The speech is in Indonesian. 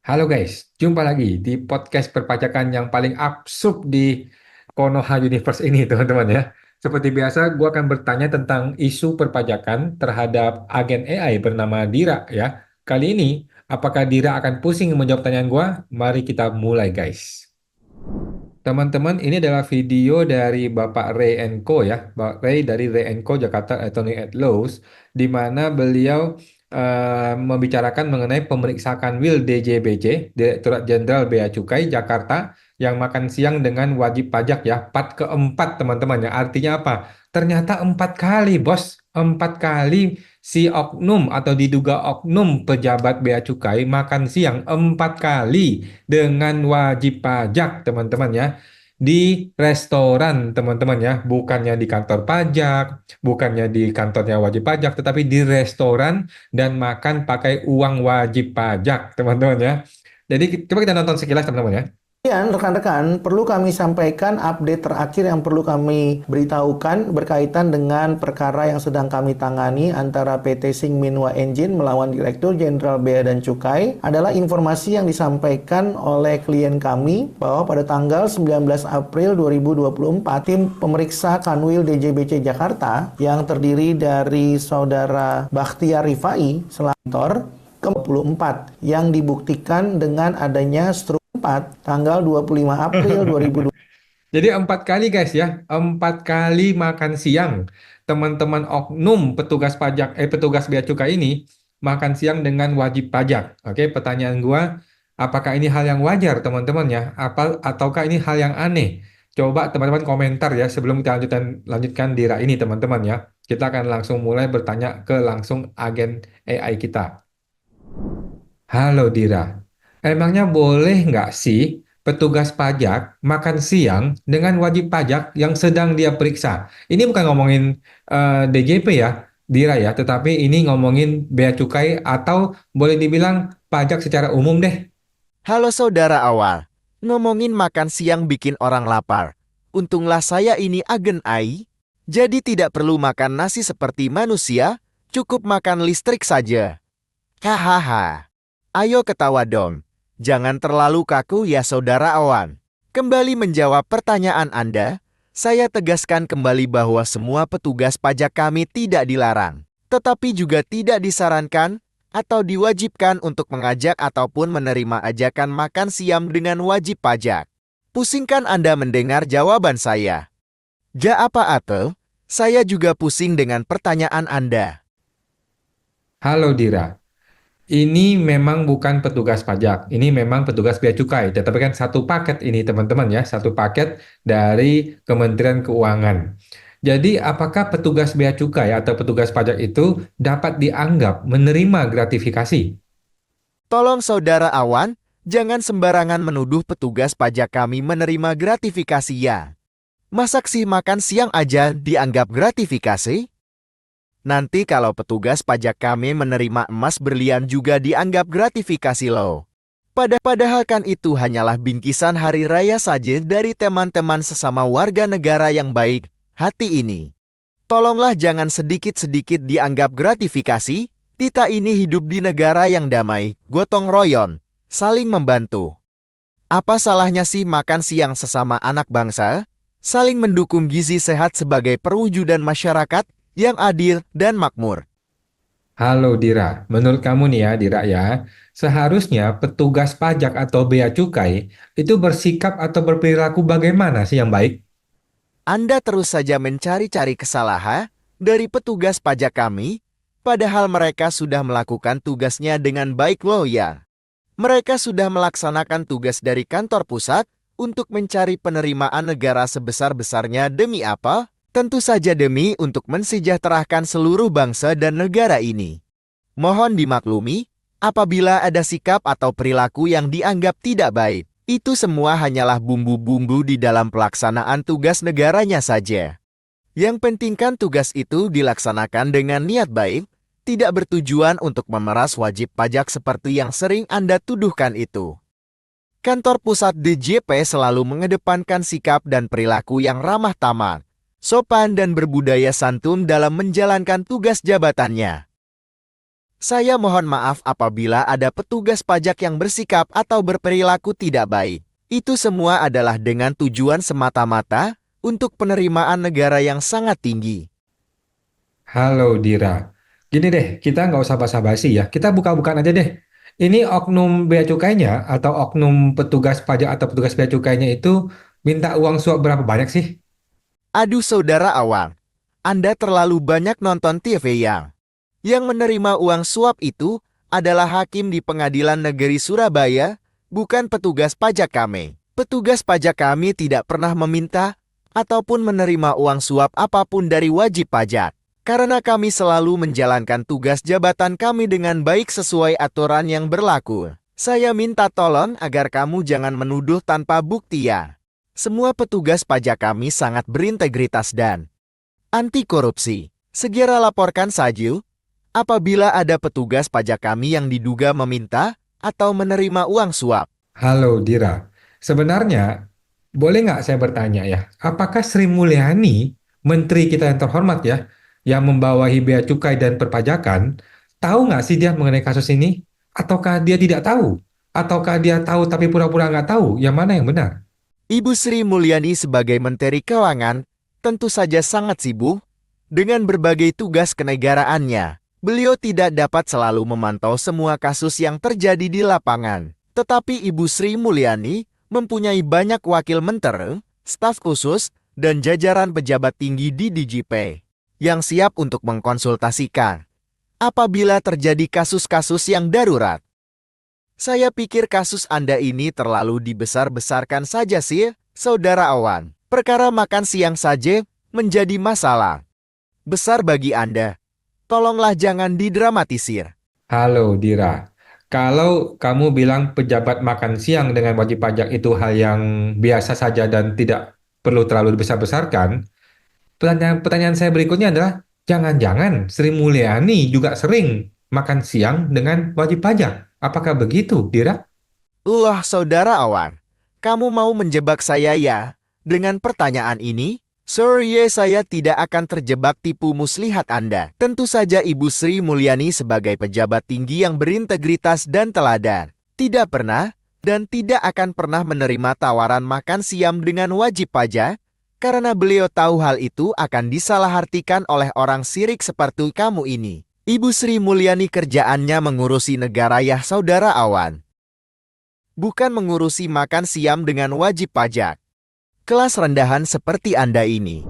Halo guys, jumpa lagi di podcast perpajakan yang paling absurd di Konoha Universe ini teman-teman ya. Seperti biasa, gue akan bertanya tentang isu perpajakan terhadap agen AI bernama Dira ya. Kali ini, apakah Dira akan pusing menjawab pertanyaan gue? Mari kita mulai guys. Teman-teman, ini adalah video dari Bapak Ray Co ya, Bapak Ray dari Ray Co Jakarta Attorney at Laws, di mana beliau membicarakan mengenai pemeriksaan Will DJBC, Direktorat Jenderal Bea Cukai Jakarta, yang makan siang dengan wajib pajak ya, part keempat teman-teman ya. Artinya apa? Ternyata 4 kali bos, 4 kali si oknum atau diduga oknum pejabat Bea Cukai makan siang 4 kali dengan wajib pajak teman-teman ya di restoran teman-teman ya, bukannya di kantor pajak, bukannya di kantornya wajib pajak, tetapi di restoran dan makan pakai uang wajib pajak teman-teman ya. Jadi coba kita nonton sekilas teman-teman ya. Kemudian, rekan-rekan, perlu kami sampaikan update terakhir yang perlu kami beritahukan berkaitan dengan perkara yang sedang kami tangani antara PT Sing Minwa Engine melawan Direktur Jenderal Bea dan Cukai adalah informasi yang disampaikan oleh klien kami bahwa pada tanggal 19 April 2024, tim pemeriksa Kanwil DJBC Jakarta yang terdiri dari Saudara Bakhtiar Rifai selator ke-24 yang dibuktikan dengan adanya tanggal 25 April 2020. Jadi 4 kali guys ya, 4 kali makan siang teman-teman oknum petugas bea cukai ini makan siang dengan wajib pajak. Oke, pertanyaan gua, apakah ini hal yang wajar teman-teman ya? Ataukah ini hal yang aneh? Coba teman-teman komentar ya sebelum kita lanjutkan dira ini teman-teman ya. Kita akan langsung mulai bertanya ke langsung agen AI kita. Halo Dira, emangnya boleh nggak sih petugas pajak makan siang dengan wajib pajak yang sedang dia periksa? Ini bukan ngomongin DJP ya, Dira ya, tetapi ini ngomongin bea cukai atau boleh dibilang pajak secara umum deh. Halo saudara awal, ngomongin makan siang bikin orang lapar. Untunglah saya ini agen AI, jadi tidak perlu makan nasi seperti manusia, cukup makan listrik saja. Hahaha. Ayo ketawa dong. Jangan terlalu kaku ya saudara awan. Kembali menjawab pertanyaan Anda, saya tegaskan kembali bahwa semua petugas pajak kami tidak dilarang, tetapi juga tidak disarankan atau diwajibkan untuk mengajak ataupun menerima ajakan makan siang dengan wajib pajak. Pusingkan Anda mendengar jawaban saya? Ja apa ate? Saya juga pusing dengan pertanyaan Anda. Halo Dira, ini memang bukan petugas pajak, ini memang petugas bea cukai, tetapi kan satu paket ini teman-teman ya, satu paket dari Kementerian Keuangan. Jadi apakah petugas bea cukai atau petugas pajak itu dapat dianggap menerima gratifikasi? Tolong saudara awan, jangan sembarangan menuduh petugas pajak kami menerima gratifikasi ya. Masak sih makan siang aja dianggap gratifikasi? Nanti kalau petugas pajak kami menerima emas berlian juga dianggap gratifikasi loh. Padahal kan itu hanyalah bingkisan hari raya saja dari teman-teman sesama warga negara yang baik hati ini. Tolonglah jangan sedikit-sedikit dianggap gratifikasi. Kita ini hidup di negara yang damai, gotong royong, saling membantu. Apa salahnya sih makan siang sesama anak bangsa? Saling mendukung gizi sehat sebagai perwujudan masyarakat yang adil dan makmur. Halo Dira, menurut kamu nih ya Dira ya, seharusnya petugas pajak atau bea cukai itu bersikap atau berperilaku bagaimana sih yang baik? Anda terus saja mencari-cari kesalahan dari petugas pajak kami, padahal mereka sudah melakukan tugasnya dengan baik loh ya. Mereka sudah melaksanakan tugas dari kantor pusat untuk mencari penerimaan negara sebesar-besarnya demi apa? Tentu saja demi untuk mensejahterakan seluruh bangsa dan negara ini. Mohon dimaklumi, apabila ada sikap atau perilaku yang dianggap tidak baik, itu semua hanyalah bumbu-bumbu di dalam pelaksanaan tugas negaranya saja. Yang penting kan tugas itu dilaksanakan dengan niat baik, tidak bertujuan untuk memeras wajib pajak seperti yang sering Anda tuduhkan itu. Kantor pusat DJP selalu mengedepankan sikap dan perilaku yang ramah tamah, sopan dan berbudaya santun dalam menjalankan tugas jabatannya. Saya mohon maaf apabila ada petugas pajak yang bersikap atau berperilaku tidak baik. Itu semua adalah dengan tujuan semata-mata untuk penerimaan negara yang sangat tinggi. Halo Dira, gini deh, kita nggak usah basa-basi ya, kita buka-bukaan aja deh. Ini oknum bea cukainya atau oknum petugas pajak atau petugas bea cukainya itu minta uang suap berapa banyak sih? Aduh saudara awang, Anda terlalu banyak nonton TV yang menerima uang suap itu adalah hakim di Pengadilan Negeri Surabaya, bukan petugas pajak kami. Petugas pajak kami tidak pernah meminta ataupun menerima uang suap apapun dari wajib pajak. Karena kami selalu menjalankan tugas jabatan kami dengan baik sesuai aturan yang berlaku. Saya minta tolong agar kamu jangan menuduh tanpa bukti ya. Semua petugas pajak kami sangat berintegritas dan anti korupsi. Segera laporkan saja apabila ada petugas pajak kami yang diduga meminta atau menerima uang suap. Halo Dira, sebenarnya boleh nggak saya bertanya ya, apakah Sri Mulyani, menteri kita yang terhormat ya, yang membawahi bea cukai dan perpajakan, tahu nggak sih dia mengenai kasus ini? Ataukah dia tidak tahu? Ataukah dia tahu tapi pura-pura nggak tahu? Yang mana yang benar? Ibu Sri Mulyani sebagai Menteri Keuangan tentu saja sangat sibuk dengan berbagai tugas kenegaraannya. Beliau tidak dapat selalu memantau semua kasus yang terjadi di lapangan. Tetapi Ibu Sri Mulyani mempunyai banyak wakil menteri, staf khusus, dan jajaran pejabat tinggi di DJP yang siap untuk mengkonsultasikan apabila terjadi kasus-kasus yang darurat. Saya pikir kasus Anda ini terlalu dibesar-besarkan saja sih, Saudara Awan. Perkara makan siang saja menjadi masalah besar bagi Anda. Tolonglah jangan didramatisir. Halo Dira, kalau kamu bilang pejabat makan siang dengan wajib pajak itu hal yang biasa saja dan tidak perlu terlalu dibesar-besarkan, pertanyaan saya berikutnya adalah, jangan-jangan Sri Mulyani juga sering makan siang dengan wajib pajak. Apakah begitu, Dira? Saudara Awan, kamu mau menjebak saya ya? Dengan pertanyaan ini, sorry saya tidak akan terjebak tipu muslihat Anda. Tentu saja Ibu Sri Mulyani sebagai pejabat tinggi yang berintegritas dan teladan tidak pernah dan tidak akan pernah menerima tawaran makan siang dengan wajib pajak karena beliau tahu hal itu akan disalahartikan oleh orang sirik seperti kamu ini. Ibu Sri Mulyani kerjaannya mengurusi negara ya Saudara Awan. Bukan mengurusi makan siang dengan wajib pajak. Kelas rendahan seperti Anda ini